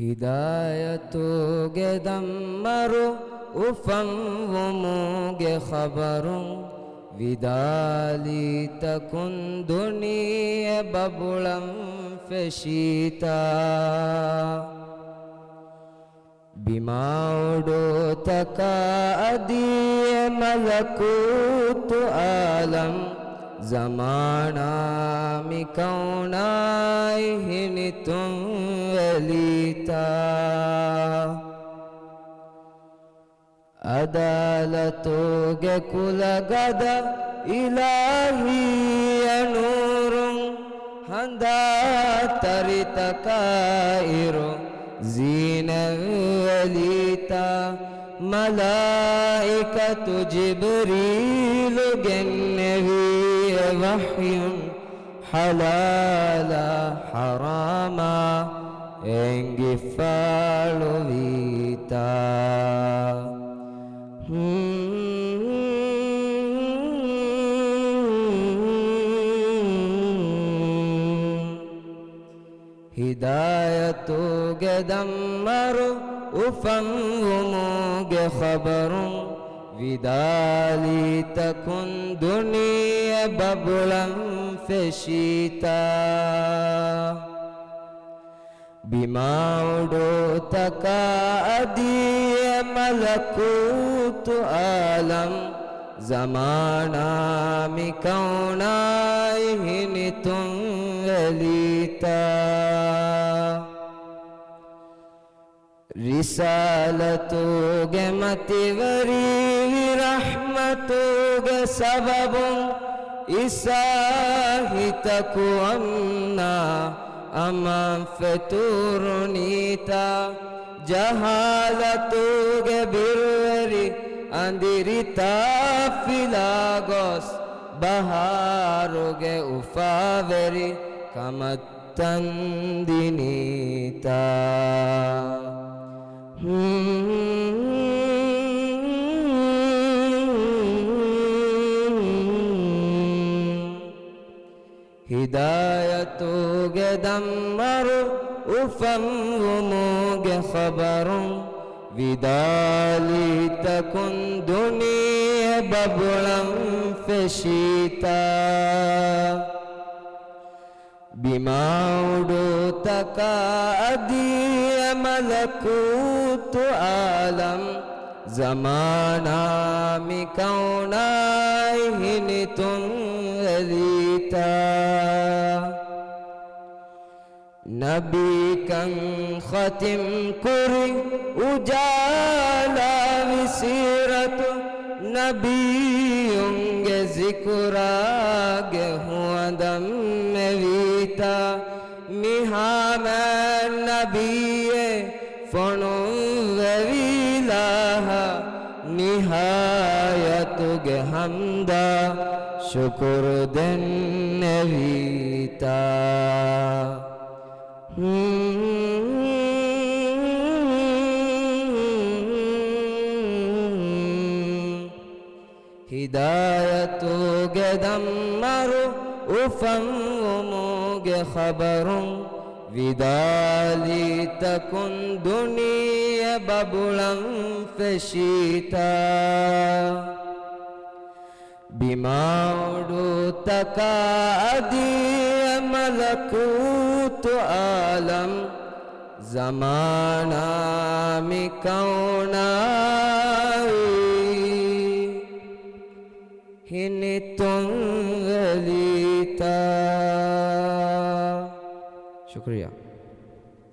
ಹಿದಾಯತುಗೆ ದಮ್ಮರು ಉಫಂವುಮುಗೆ ಖಬರು ವಿದಾಲಿತ ಕುಂದುನಿಯ ಬಬುಳಂ ಫೆಶೀತಾ ಬಿಮಾವುಡು ತಕ ಅದಿಯ ಮಲಕೂತು ಆಲಂ ज़माना कौनाई हिनि तुम वलीता अदालतोगे कुलगद इलाही अनूरुं हंदा तरितकाइरो जीन वलीता मलाइकतु जिब्रील गन्नवी वह्य हलाला हरामा एंगिफालु वीता हिदायतुगे दम्मरु उफंवुमुगे खबरु विदालित कुंदुनिय बबुळं फेशीता बिमाउडो तका अदिय मलकूतु आलम ज़माना कौनाई हिनि तुम वलीता रिसालतुगे मतिवरी रहमतुगे सबबु इसाहितकु अन्ना अमं फतुरुनीता जहालतुगे बिरवरी अंदिरिता फिलागोस बहारुगे उफावरी कमत्तंदिनीता हिदायतुगे दम्मरु उफंवुमुगे खबरु विदालित कुंदुनिय बबुळं फेशीता बिमाउडु तका अदिय मलकूतु आलम ज़माना कौनाई हिनि तुम वलीता नबी कं खतिम कुरी उजाला विसीरतु नबीयुंगे जिकुरागे हुआ दम वीता मिहामे नबीये फणु ववीलाहा निहायतुगे हमदा शुक्र दिन वीता हिदायतुगे दम्मरु उफंवुमुगे खबरु विदालित कुंदुनिय बबुळं फेशीता बिमाउडु तका अदिय मलकूतु आलम ज़माना कौनाई हिनि तुम वलीता। शुक्रिया।